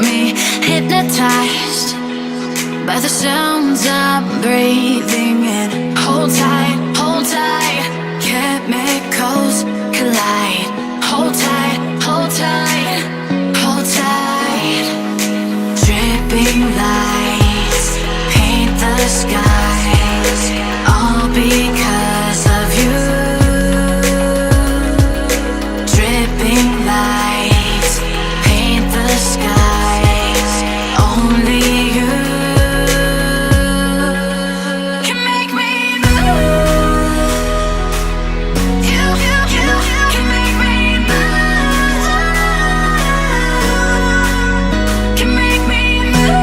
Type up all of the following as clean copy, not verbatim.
me hypnotized by the sounds I'm breathing in. Hold tight, chemicals collide. Hold tight, hold tight, hold tight. Dripping lights paint the skies, all because of you. Dripping lights paint the skies, only you can make me move. You can make me move. Can make me move.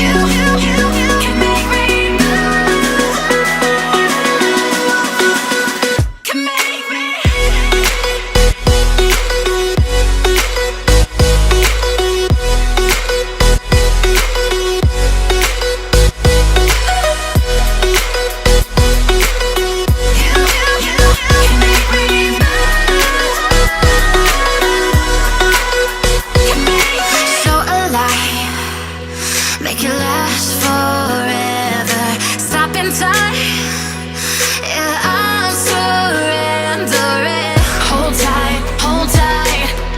You can make me move. Can make me. So alive, make it last forever. Stop in time, yeah, I'm surrendering. Hold tight,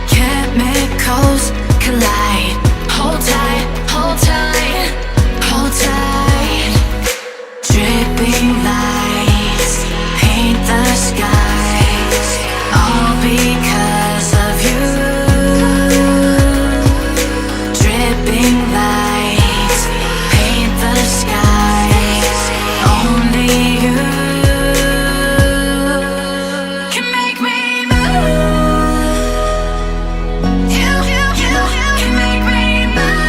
chemicals collide. Hold tight, hold tight, hold tight. Dripping lights paint the skies, all because of you. Dripping lights paint the skies, only you can make me move. You can make me move.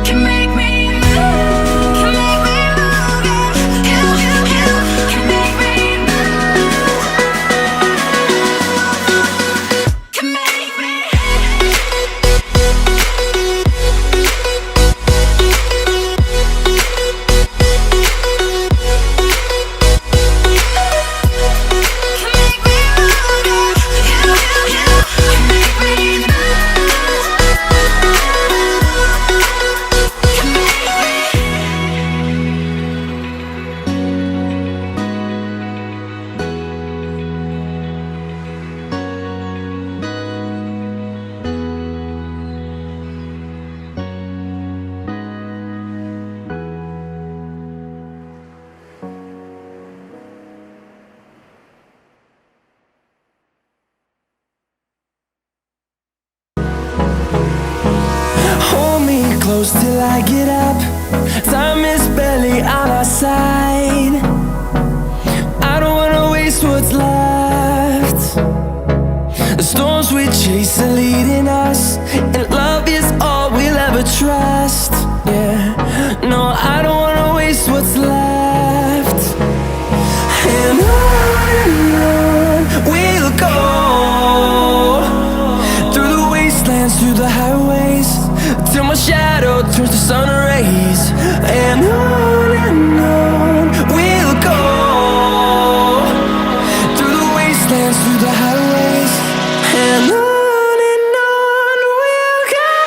Can make me move. Can make me move. You can make me move. Can make me. Hold me close till I get up. Time is barely on our side. I don't wanna waste what's left. The storms we chase are leading us, and love is all we'll ever trust. Yeah, no, I don't wanna waste what's left. And on we'll go, through the wastelands, through the highways, till my shadow turns to sun rays. And on we'll go, through the wastelands, through the highways, and on we'll go.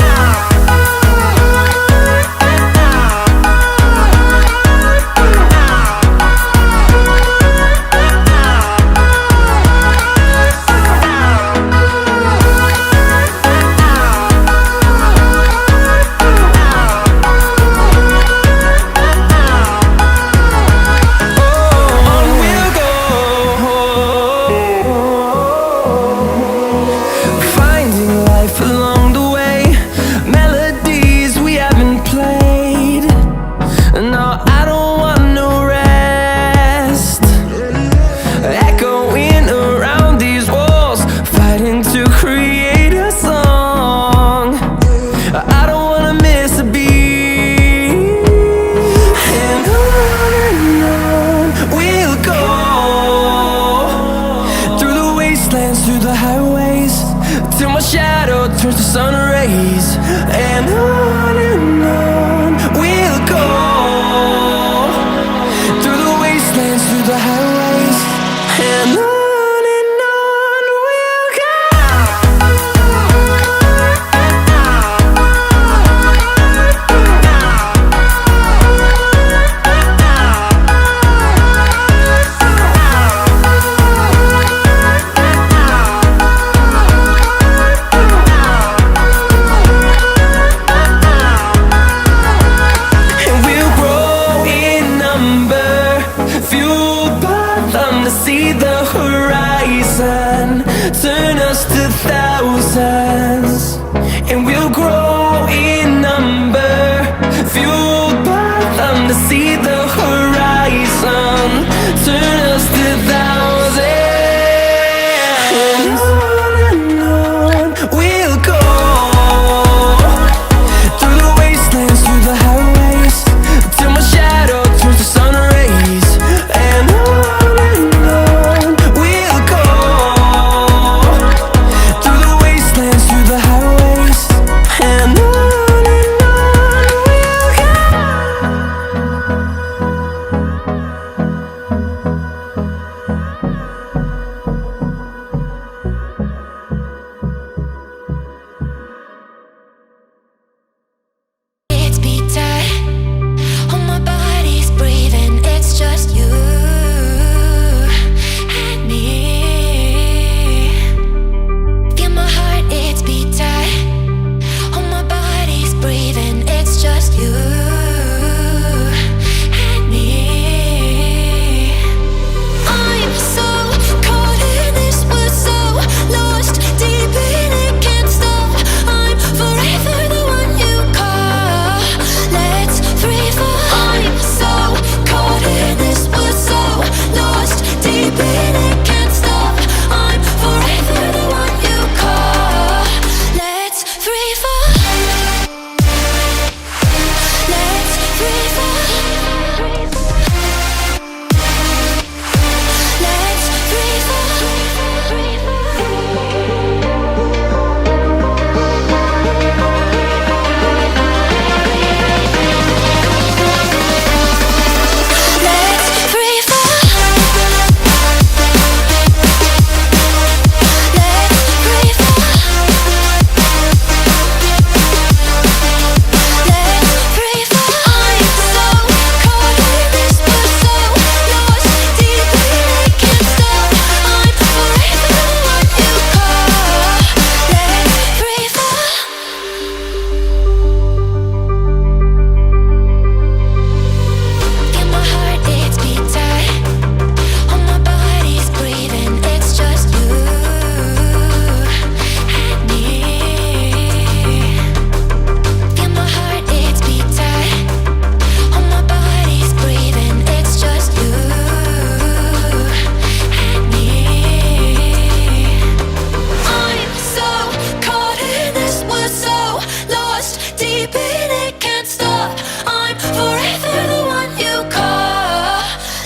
Turns to sun rays, and on we'll go, through the wastelands, through the highways, and on we'll to thousands, and we'll grow in number, fueled by them to see the horizon, turn us to thousands. And on we'll go, through the wastelands, through the highways, till my shadow turns to sun rays. And on we'll go, through the wastelands, through the highways. And on we'll go. It's bitter. Oh, my body's breathing. It's just you and me. Feel my heart, it's bitter. Oh, my body's breathing. It's just you and me. I'm so caught in this, we're so lost deep in it, can't stop. I'm forever the one you call. Let's free fall. I'm so caught in this, we're so lost deep in it, can't stop. I'm forever the one you call. Let's free fall. Let's free fall.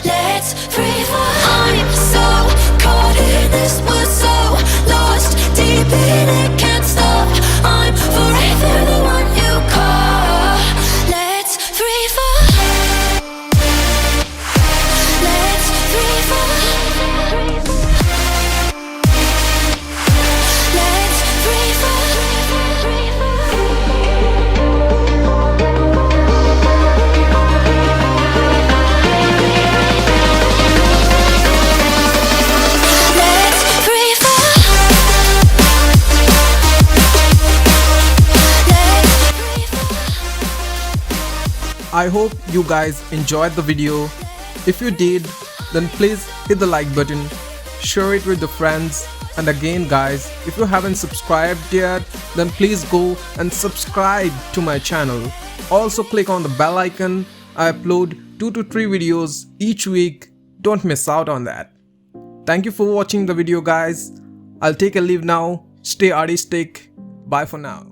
Let's free fall. I'm so caught in this, we're so lost deep in it, can't stop. I'm forever the one you call. Let's free fall. Let's free fall. Let's free fall. Let's free fall. Let's free fall. I hope you guys enjoyed the video. If you did, then please hit the like button, share it with the friends, and again guys, if you haven't subscribed yet, then please go and subscribe to my channel. Also click on the bell icon. I upload 2 to 3 videos each week. Don't miss out on that. Thank you for watching the video guys. I'll take a leave now. Stay artistic. Bye for now.